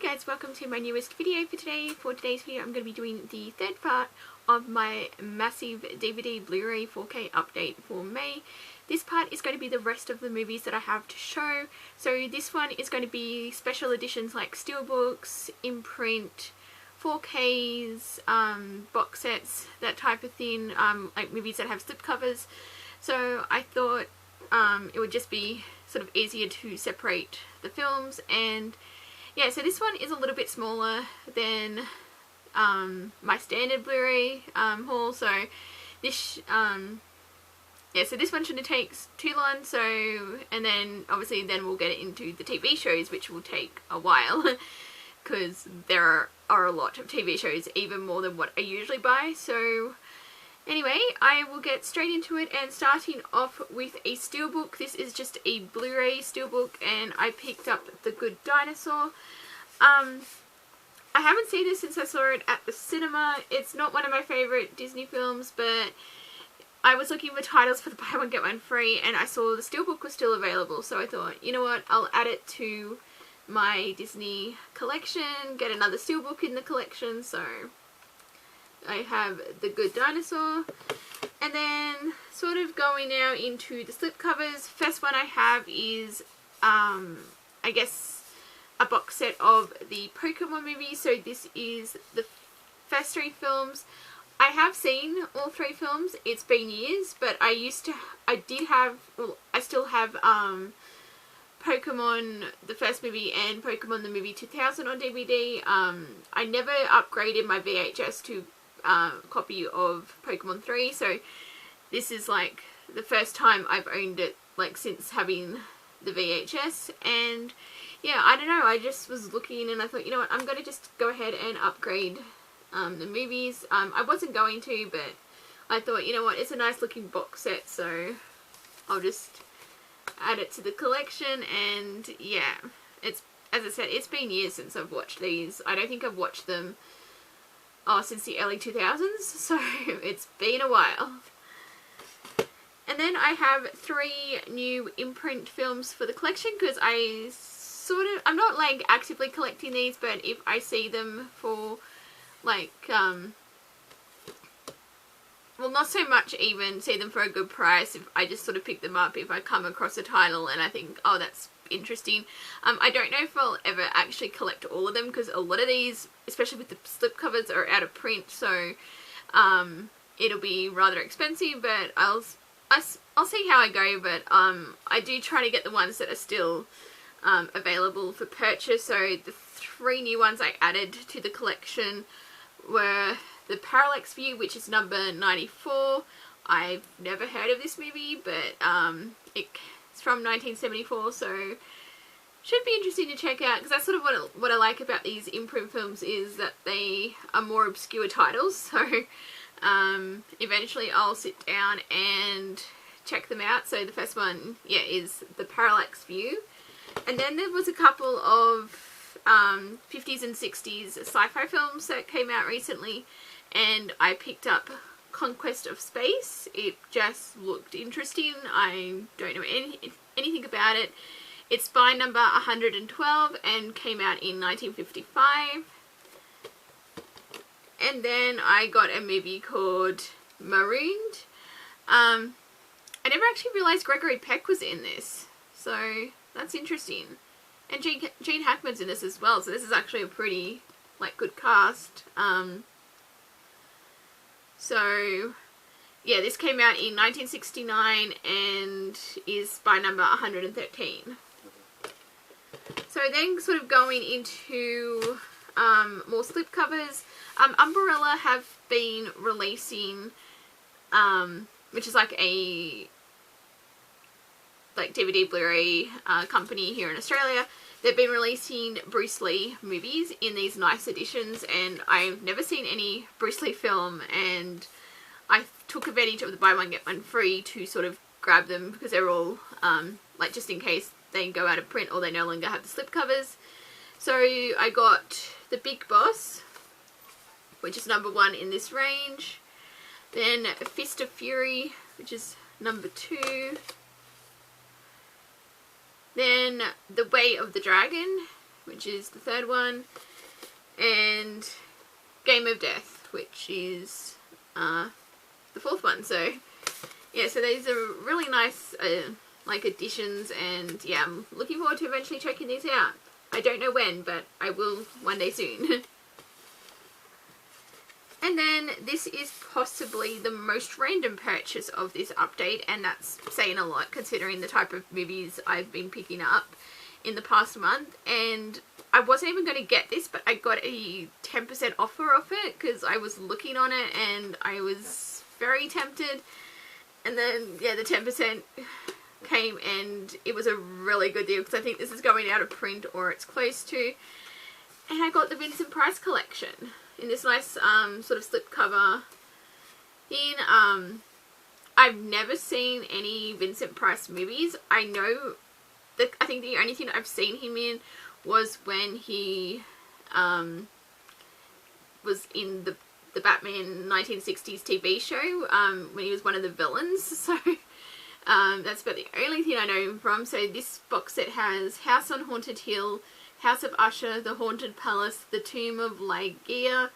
guys, welcome to my newest video for today. For today's video I'm going to be doing the third part of my massive DVD Blu-ray 4K update for May. This part is going to be the rest of the movies that I have to show. So this one is going to be special editions like steelbooks, imprint, 4Ks, box sets, that type of thing, like movies that have slipcovers. So I thought it would just be sort of easier to separate the films, and yeah, so this one is a little bit smaller than my standard Blu-ray haul. So this so this one shouldn't take too long. So, and then obviously then we'll get into the TV shows, which will take a while because there are a lot of TV shows, even more than what I usually buy. So anyway, I will get straight into it, and starting off with a steelbook. This is just a Blu-ray steelbook, and I picked up The Good Dinosaur. I haven't seen this since I saw it at the cinema. It's not one of my favourite Disney films, but I was looking for titles for the buy one get one free, and I saw the steelbook was still available, so I thought, you know what, I'll add it to my Disney collection, get another steelbook in the collection. So I have The Good Dinosaur, and then sort of going now into the slipcovers. First one I have is I guess a box set of the Pokemon movies. So this is the first three films. I have seen all three films. It's been years, but I still have Pokemon the first movie and Pokemon the movie 2000 on DVD. I never upgraded my VHS to copy of Pokemon 3, so this is like the first time I've owned it, like, since having the VHS. And yeah, I don't know, I just was looking and I thought, you know what, I'm gonna just go ahead and upgrade the movies. I wasn't going to, but I thought, you know what, it's a nice looking box set, so I'll just add it to the collection. And yeah, it's, as I said, it's been years since I've watched these. I don't think I've watched them since the early 2000s, so it's been a while. And then I have 3 new Imprint films for the collection, because I'm not like actively collecting these, but if I see them for like, well, not so much even see them for a good price, if I just sort of pick them up if I come across a title and I think, oh, that's interesting. I don't know if I'll ever actually collect all of them, because a lot of these, especially with the slipcovers, are out of print, so it'll be rather expensive, but I'll see how I go. But I do try to get the ones that are still available for purchase. So the 3 new ones I added to the collection were the Parallax View, which is number 94. I've never heard of this movie, but it's from 1974, so should be interesting to check out, because that's sort of what I like about these Imprint films, is that they are more obscure titles. So eventually I'll sit down and check them out. So the first one, yeah, is the Parallax View. And then there was a couple of 50s and 60s sci-fi films that came out recently, and I picked up Conquest of Space. It just looked interesting. I don't know anything about it. It's by number 112 and came out in 1955. And then I got a movie called Marooned. I never actually realised Gregory Peck was in this, so that's interesting. And Gene Hackman's in this as well, so this is actually a pretty, like, good cast. So yeah, this came out in 1969 and is by number 113. So then sort of going into more slipcovers, Umbrella have been releasing, which is like a DVD Blu-ray company here in Australia. They've been releasing Bruce Lee movies in these nice editions, and I've never seen any Bruce Lee film, and I took advantage of the buy one get one free to sort of grab them, because they're all like, just in case they go out of print or they no longer have the slipcovers. So I got The Big Boss, which is number 1 in this range. Then Fist of Fury, which is number 2. Then The Way of the Dragon, which is the third one, and Game of Death, which is the fourth one. So yeah, so these are really nice like additions, and yeah, I'm looking forward to eventually checking these out. I don't know when, but I will one day soon. And then this is possibly the most random purchase of this update, and that's saying a lot considering the type of movies I've been picking up in the past month. And I wasn't even going to get this, but I got a 10% offer off it because I was looking on it and I was very tempted. And then, yeah, the 10% came and it was a really good deal because I think this is going out of print or it's close to. And I got the Vincent Price collection in this nice sort of slipcover thing. I've never seen any Vincent Price movies. I know that I think the only thing I've seen him in was when he was in the Batman 1960s TV show when he was one of the villains. So that's about the only thing I know him from. So this box set has House on Haunted Hill, House of Usher, The Haunted Palace, The Tomb of Ligeia,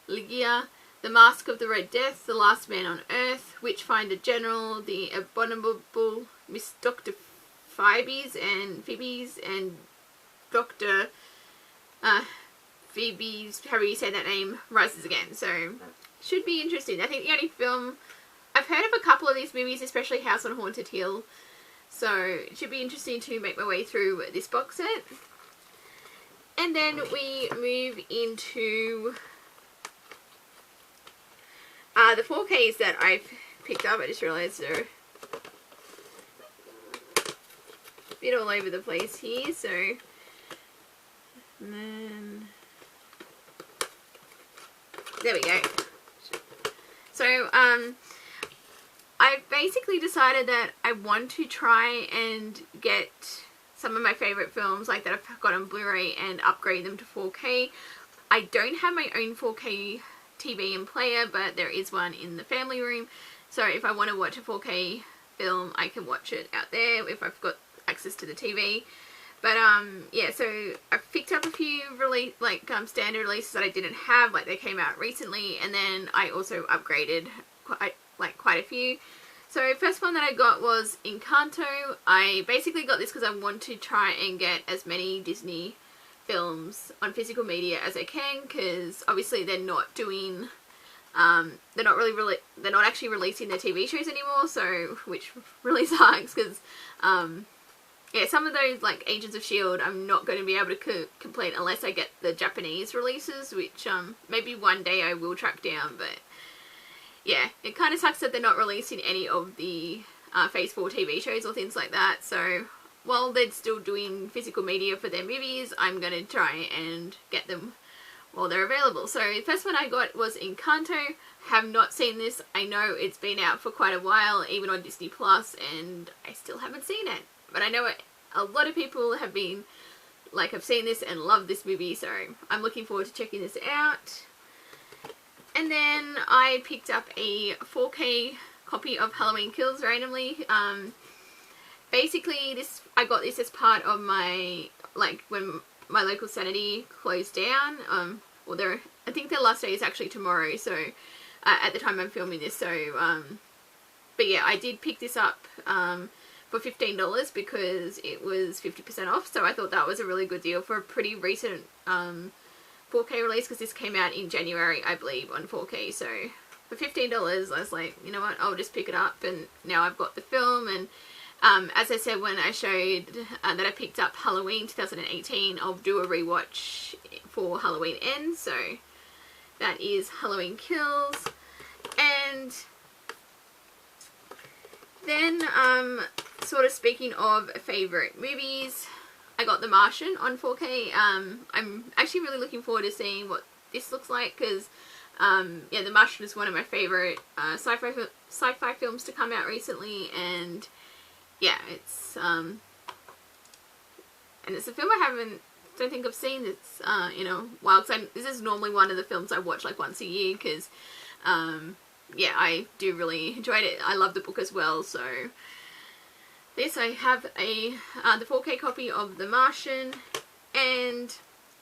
The Mask of the Red Death, The Last Man on Earth, Witchfinder General, The Abominable Miss Dr. Phoebes, and Dr. Phoebes, however you say that name, rises again. So should be interesting. I think the only film I've heard of a couple of these movies, especially House on Haunted Hill. So it should be interesting to make my way through this box set. And then we move into the 4Ks that I've picked up. I just realised they're a bit all over the place here. So, and then there we go. So, I've basically decided that I want to try and get some of my favourite films like that I've got on Blu-ray and upgrade them to 4K. I don't have my own 4K TV and player, but there is one in the family room. So if I want to watch a 4K film, I can watch it out there if I've got access to the TV. But yeah, so I've picked up a few standard releases that I didn't have, like they came out recently, and then I also upgraded quite a few. So first one that I got was Encanto. I basically got this because I want to try and get as many Disney films on physical media as I can, because obviously they're not doing, they're not actually releasing their TV shows anymore. So which really sucks because, yeah, some of those like Agents of S.H.I.E.L.D. I'm not going to be able to complete unless I get the Japanese releases, which maybe one day I will track down, but. Yeah, it kind of sucks that they're not releasing any of the Phase 4 TV shows or things like that. So while they're still doing physical media for their movies, I'm going to try and get them while they're available. So the first one I got was Encanto. Have not seen this. I know it's been out for quite a while, even on Disney Plus, and I still haven't seen it. But I know a lot of people have been, have seen this and love this movie, so I'm looking forward to checking this out. And then I picked up a 4K copy of Halloween Kills randomly. Basically, I got this as part of my, when my local Sanity closed down. I think their last day is actually tomorrow, so at the time I'm filming this. So, but yeah, I did pick this up for $15 because it was 50% off. So I thought that was a really good deal for a pretty recent 4K release, because this came out in January, I believe, on 4K. So for $15, I was like, you know what, I'll just pick it up, and now I've got the film. And as I said when I showed that I picked up Halloween 2018, I'll do a rewatch for Halloween Ends. So that is Halloween Kills. And then sort of speaking of favourite movies, I got The Martian on 4K. I'm actually really looking forward to seeing what this looks like, because yeah, The Martian is one of my favourite sci-fi films to come out recently, and yeah, it's and it's a film I don't think I've seen this in a while, because this is normally one of the films I watch once a year, because yeah, I do really enjoy it. I love the book as well. So this, I have the 4K copy of The Martian. And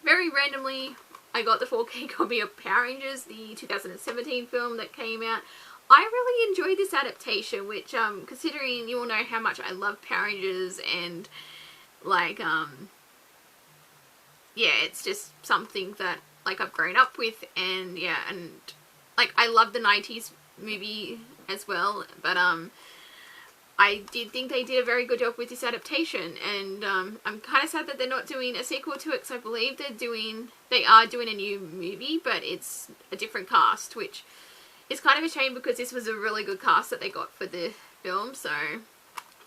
very randomly, I got the 4K copy of Power Rangers, the 2017 film that came out. I really enjoyed this adaptation, which, considering you all know how much I love Power Rangers, and, like, yeah, it's just something that, like, I've grown up with, and, yeah, and, like, I love the 90s movie as well, but, I did think they did a very good job with this adaptation, and, I'm kind of sad that they're not doing a sequel to it, because I believe they are doing a new movie, but it's a different cast, which is kind of a shame, because this was a really good cast that they got for the film, so,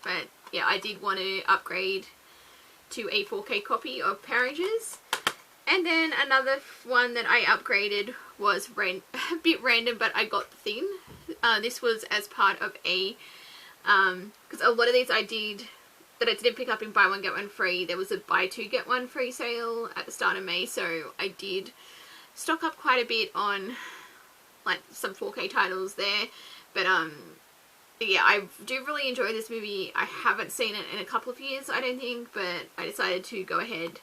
but, yeah, I did want to upgrade to a 4K copy of Power Rangers. And then another one that I upgraded was a bit random, but I got the thing. This was as part of a, because a lot of these I didn't pick up in buy one get one free. There was a buy two get one free sale at the start of May, so I did stock up quite a bit on, like, some 4K titles there. But yeah, I do really enjoy this movie. I haven't seen it in a couple of years, I don't think, but I decided to go ahead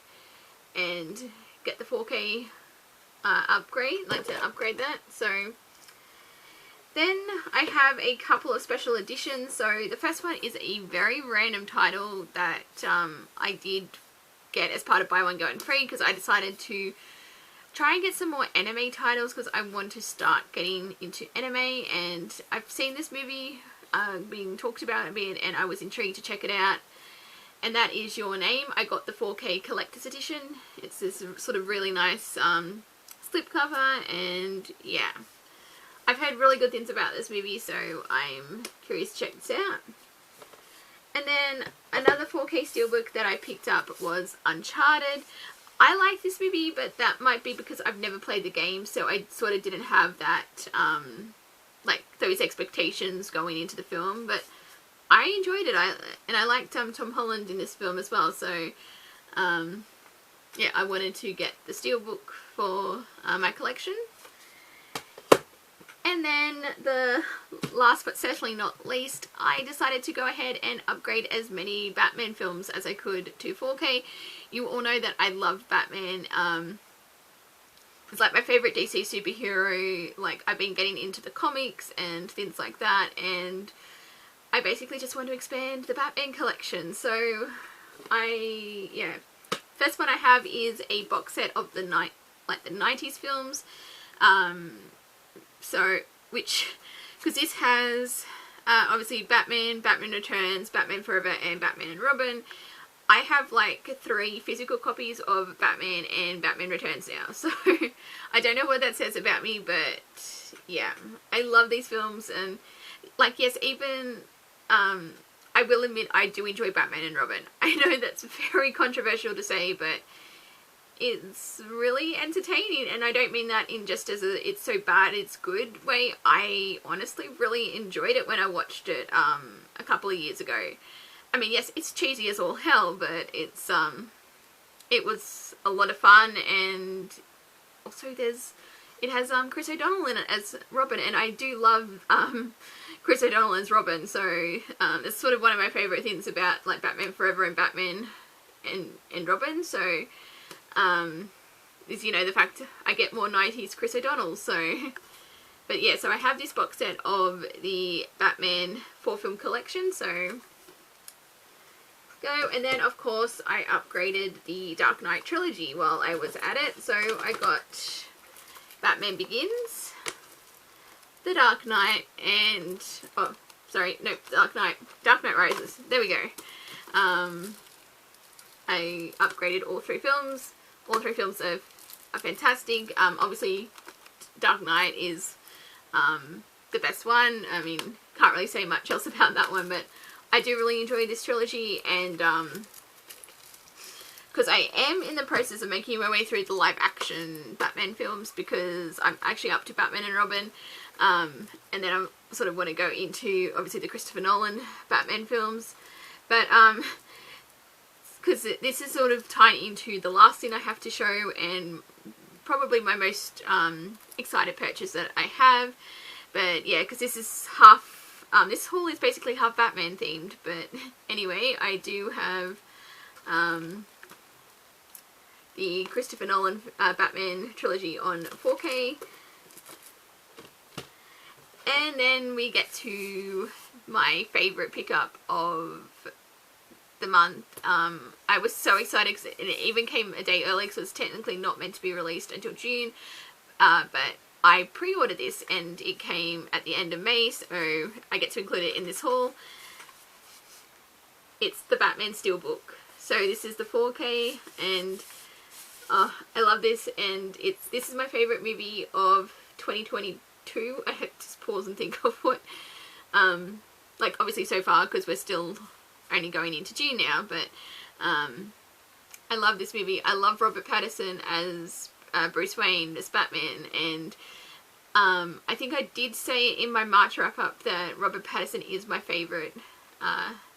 and get the 4K upgrade, like to upgrade that. So then I have a couple of special editions. So the first one is a very random title that I did get as part of buy one get one free, because I decided to try and get some more anime titles, because I want to start getting into anime, and I've seen this movie being talked about a bit, and I was intrigued to check it out. And that is Your Name. I got the 4K collector's edition. It's this sort of really nice slipcover, and yeah, I've heard really good things about this movie, so I'm curious to check this out. And then another 4K steelbook that I picked up was Uncharted. I like this movie, but that might be because I've never played the game, so I sort of didn't have that, like, those expectations going into the film, but I enjoyed it, and I liked Tom Holland in this film as well, so, yeah, I wanted to get the steelbook for my collection. And then the last but certainly not least, I decided to go ahead and upgrade as many Batman films as I could to 4K. You all know that I love Batman. It's like my favourite DC superhero. Like, I've been getting into the comics and things like that, and I basically just want to expand the Batman collection. So yeah, first one I have is a box set of the 90s films. So, because this has obviously Batman, Batman Returns, Batman Forever, and Batman and Robin. I have like 3 physical copies of Batman and Batman Returns now, so I don't know what that says about me, but yeah, I love these films, and like, yes, even I will admit I do enjoy Batman and Robin. I know that's very controversial to say, but it's really entertaining, and I don't mean that in just as a it's so bad it's good way. I honestly really enjoyed it when I watched it a couple of years ago. I mean, yes, it's cheesy as all hell, but it's it was a lot of fun, and also it has Chris O'Donnell in it as Robin, and I do love Chris O'Donnell as Robin, so it's sort of one of my favourite things about like Batman Forever and Batman and Robin, so is, you know, the fact I get more 90s Chris O'Donnell, so but yeah, so I have this box set of the Batman 4-film collection, so go. And then of course I upgraded the Dark Knight trilogy while I was at it, so I got Batman Begins, The Dark Knight, and Dark Knight Rises, there we go. I upgraded all 3 films. All 3 films are fantastic. Obviously Dark Knight is the best one. I mean, can't really say much else about that one, but I do really enjoy this trilogy, and because I am in the process of making my way through the live action Batman films, because I'm actually up to Batman and Robin, and then I sort of want to go into obviously the Christopher Nolan Batman films, but because this is sort of tied into the last thing I have to show, and probably my most excited purchase that I have. But yeah, because this is half, this haul is basically half Batman themed, but anyway, I do have the Christopher Nolan Batman trilogy on 4K. And then we get to my favourite pickup of the month. I was so excited because it even came a day early because it was technically not meant to be released until June. But I pre-ordered this and it came at the end of May, so I get to include it in this haul. It's the Batman Steelbook. So this is the 4K, and I love this, and this is my favourite movie of 2022. I had to just pause and think of what, like obviously so far because we're still only going into June now, but I love this movie. I love Robert Pattinson as Bruce Wayne, as Batman, and I think I did say in my March wrap-up that Robert Pattinson is my favourite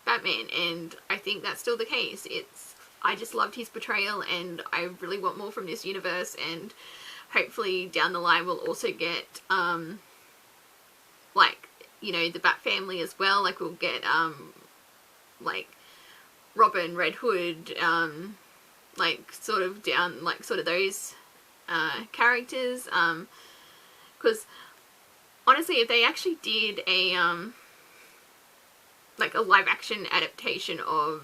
Batman, and I think that's still the case. I just loved his portrayal, and I really want more from this universe, and hopefully down the line we'll also get like, you know, the Bat family as well. Like we'll get like Robin, Red Hood, like sort of those characters, because honestly if they actually did a like a live action adaptation of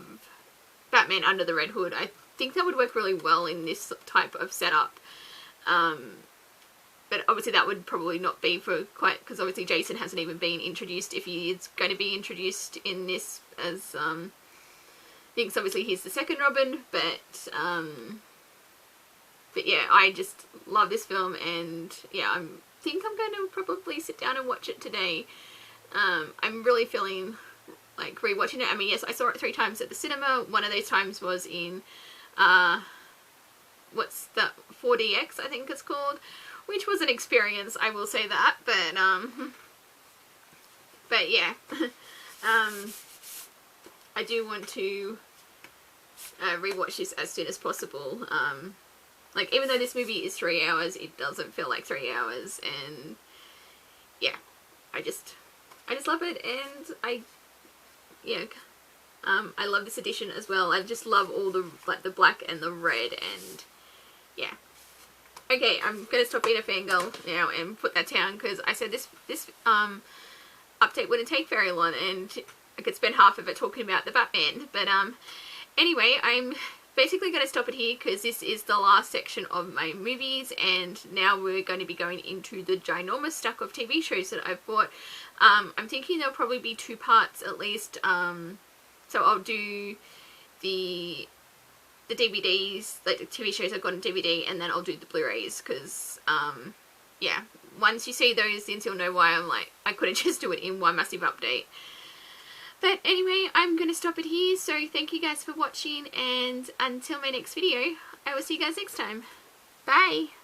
Batman Under the Red Hood, I think that would work really well in this type of setup. But obviously that would probably not be for quite, because obviously Jason hasn't even been introduced, if he is going to be introduced in this as, I think obviously he's the second Robin, but yeah, I just love this film, and yeah, I think I'm going to probably sit down and watch it today. I'm really feeling like rewatching it. I mean, yes, I saw it 3 times at the cinema. One of those times was in, what's that, 4DX I think it's called, which was an experience, I will say that, but yeah, I do want to rewatch this as soon as possible. Like, even though this movie is 3 hours, it doesn't feel like 3 hours, and yeah, I just love it, and I love this edition as well. I just love all the, like, the black and the red, and yeah. Okay, I'm gonna stop being a fangirl now and put that down, because I said this update wouldn't take very long, and I could spend half of it talking about the Batman. But anyway, I'm basically going to stop it here because this is the last section of my movies, and now we're going to be going into the ginormous stack of TV shows that I've bought. I'm thinking there'll probably be 2 parts at least. So I'll do the DVDs, like the TV shows I've got on DVD, and then I'll do the Blu-rays, because yeah, once you see those things you'll know why I'm like, I couldn't just do it in one massive update. But anyway, I'm going to stop it here, so thank you guys for watching, and until my next video, I will see you guys next time. Bye!